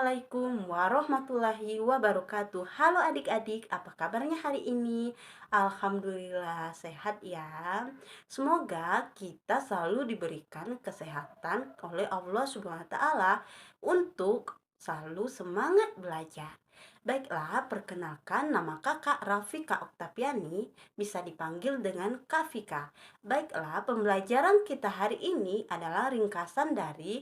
Assalamualaikum warahmatullahi wabarakatuh. Halo adik-adik, apa kabarnya hari ini? Alhamdulillah sehat ya. Semoga kita selalu diberikan kesehatan oleh Allah Subhanahu wa taala untuk selalu semangat belajar. Baiklah, perkenalkan nama kakak Rafika Oktaviani, bisa dipanggil dengan Kak Vika. Baiklah, pembelajaran kita hari ini adalah ringkasan dari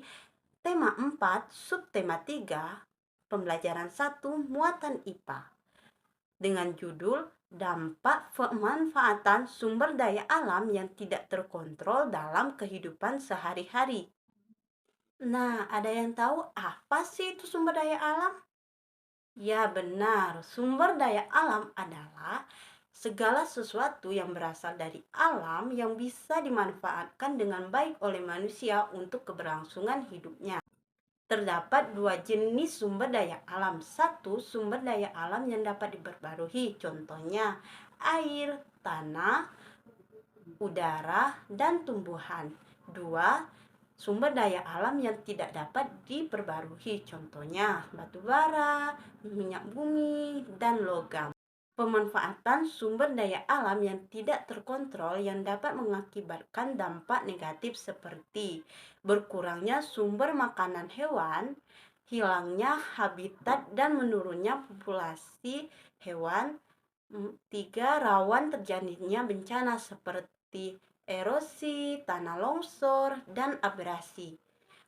Tema 4, subtema 3, pembelajaran 1, muatan IPA. Dengan judul dampak pemanfaatan sumber daya alam yang tidak terkontrol dalam kehidupan sehari-hari. Nah, ada yang tahu apa sih itu sumber daya alam? Ya, benar. Sumber daya alam adalah segala sesuatu yang berasal dari alam yang bisa dimanfaatkan dengan baik oleh manusia untuk keberlangsungan hidupnya. Terdapat dua jenis sumber daya alam. Satu, sumber daya alam yang dapat diperbarui. Contohnya, air, tanah, udara, dan tumbuhan. Dua, sumber daya alam yang tidak dapat diperbarui. Contohnya, batu bara, minyak bumi, dan logam. Pemanfaatan sumber daya alam yang tidak terkontrol yang dapat mengakibatkan dampak negatif seperti berkurangnya sumber makanan hewan, hilangnya habitat dan menurunnya populasi hewan. Tiga, rawan terjadinya bencana seperti erosi, tanah longsor, dan abrasi.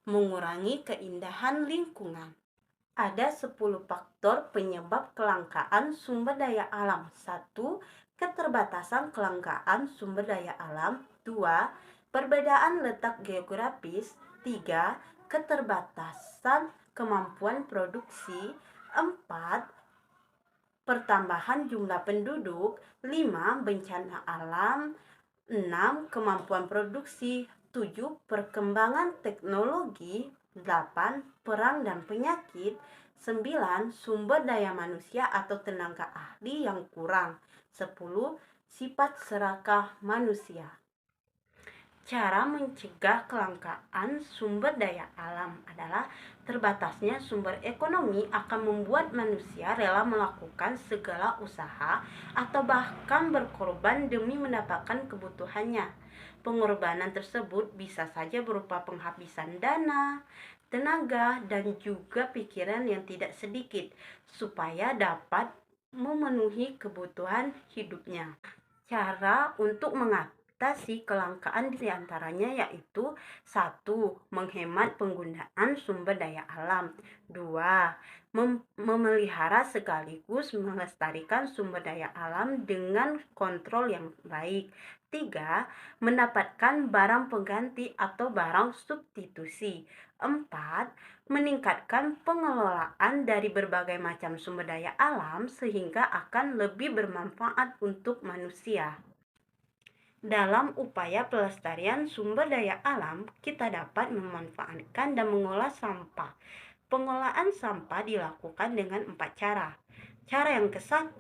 Mengurangi keindahan lingkungan. Ada 10 faktor penyebab kelangkaan sumber daya alam. 1. Keterbatasan kelangkaan sumber daya alam. 2. Perbedaan letak geografis. 3. Keterbatasan kemampuan produksi. 4. Pertambahan jumlah penduduk. 5. Bencana alam. 6. Kemampuan produksi. 7. Perkembangan teknologi. 8. Perang dan penyakit. 9. Sumber daya manusia atau tenaga ahli yang kurang. 10. Sifat serakah manusia. Cara mencegah kelangkaan sumber daya alam adalah terbatasnya sumber ekonomi akan membuat manusia rela melakukan segala usaha atau bahkan berkorban demi mendapatkan kebutuhannya. Pengorbanan tersebut bisa saja berupa penghabisan dana, tenaga, dan juga pikiran yang tidak sedikit supaya dapat memenuhi kebutuhan hidupnya. Cara untuk mengatasi kelangkaan diantaranya yaitu 1. Menghemat penggunaan sumber daya alam. 2. Memelihara sekaligus melestarikan sumber daya alam dengan kontrol yang baik. 3. Mendapatkan barang pengganti atau barang substitusi. 4. Meningkatkan pengelolaan dari berbagai macam sumber daya alam sehingga akan lebih bermanfaat untuk manusia. Dalam upaya pelestarian sumber daya alam, kita dapat memanfaatkan dan mengolah sampah. Pengolahan sampah dilakukan dengan 4 cara. Cara yang ke-1,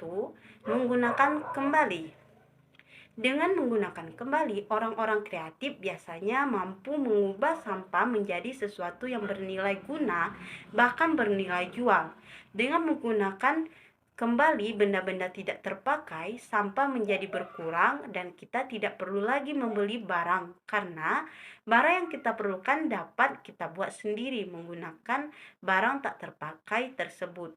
menggunakan kembali. Dengan menggunakan kembali, orang-orang kreatif biasanya mampu mengubah sampah menjadi sesuatu yang bernilai guna, bahkan bernilai jual. Dengan menggunakan kembali benda-benda tidak terpakai, sampah menjadi berkurang dan kita tidak perlu lagi membeli barang karena barang yang kita perlukan dapat kita buat sendiri menggunakan barang tak terpakai tersebut.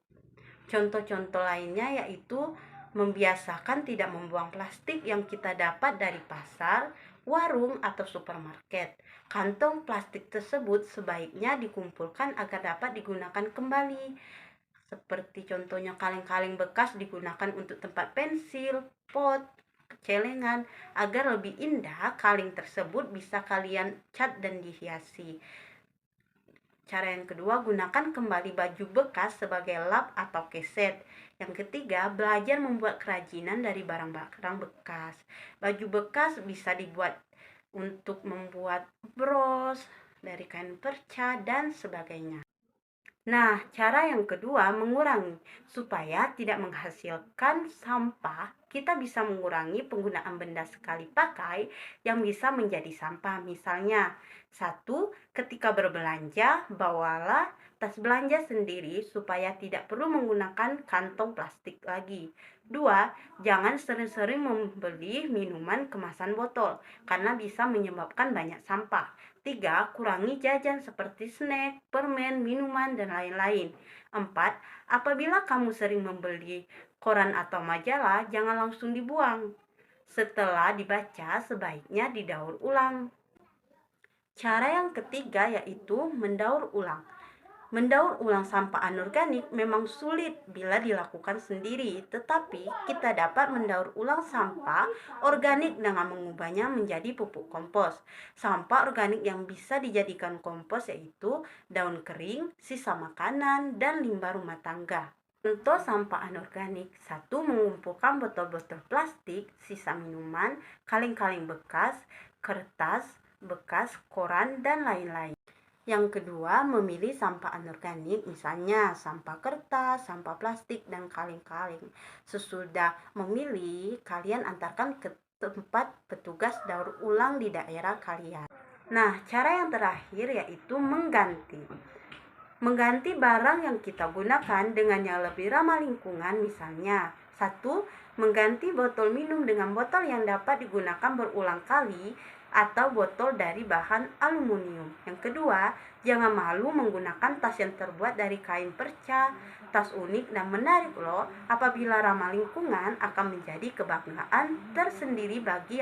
Contoh-contoh lainnya yaitu membiasakan tidak membuang plastik yang kita dapat dari pasar, warung, atau supermarket. Kantong plastik tersebut sebaiknya dikumpulkan agar dapat digunakan kembali. Seperti contohnya kaleng-kaleng bekas digunakan untuk tempat pensil, pot, celengan. Agar lebih indah, kaleng tersebut bisa kalian cat dan dihiasi. Cara yang kedua, gunakan kembali baju bekas sebagai lap atau keset. Yang ketiga, belajar membuat kerajinan dari barang-barang bekas. Baju bekas bisa dibuat untuk membuat bros dari kain perca dan sebagainya. Nah, cara yang kedua mengurangi. Supaya tidak menghasilkan sampah, kita bisa mengurangi penggunaan benda sekali pakai yang bisa menjadi sampah. Misalnya, satu, ketika berbelanja, bawalah tas belanja sendiri supaya tidak perlu menggunakan kantong plastik lagi. Dua, jangan sering-sering membeli minuman kemasan botol karena bisa menyebabkan banyak sampah. Tiga, kurangi jajan seperti snack, permen, minuman, dan lain-lain. Empat, apabila kamu sering membeli koran atau majalah, jangan langsung dibuang. Setelah dibaca, sebaiknya didaur ulang. Cara yang ketiga yaitu mendaur ulang. Mendaur ulang sampah anorganik memang sulit bila dilakukan sendiri, tetapi kita dapat mendaur ulang sampah organik dengan mengubahnya menjadi pupuk kompos. Sampah organik yang bisa dijadikan kompos yaitu daun kering, sisa makanan, dan limbah rumah tangga. Contoh sampah anorganik: satu, mengumpulkan botol-botol plastik, sisa minuman, kaleng-kaleng bekas, kertas bekas, koran, dan lain-lain. Yang kedua, memilih sampah anorganik, misalnya sampah kertas, sampah plastik, dan kaleng-kaleng. Sesudah memilih, kalian antarkan ke tempat petugas daur ulang di daerah kalian. Nah, cara yang terakhir yaitu mengganti. Mengganti barang yang kita gunakan dengan yang lebih ramah lingkungan, misalnya satu, mengganti botol minum dengan botol yang dapat digunakan berulang kali atau botol dari bahan aluminium. Yang kedua, jangan malu menggunakan tas yang terbuat dari kain perca. Tas unik dan menarik loh. Apabila ramah lingkungan, akan menjadi kebanggaan tersendiri bagi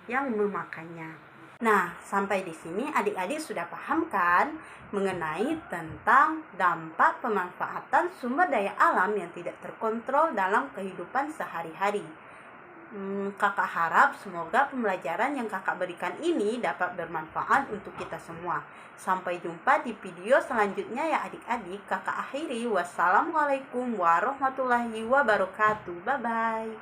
yang memakainya. Nah, sampai di sini adik-adik sudah paham kan mengenai tentang dampak pemanfaatan sumber daya alam yang tidak terkontrol dalam kehidupan sehari-hari. Kakak harap semoga pembelajaran yang kakak berikan ini dapat bermanfaat untuk kita semua. Sampai jumpa di video selanjutnya ya adik-adik. Kakak akhiri. Wassalamualaikum warahmatullahi wabarakatuh. Bye-bye.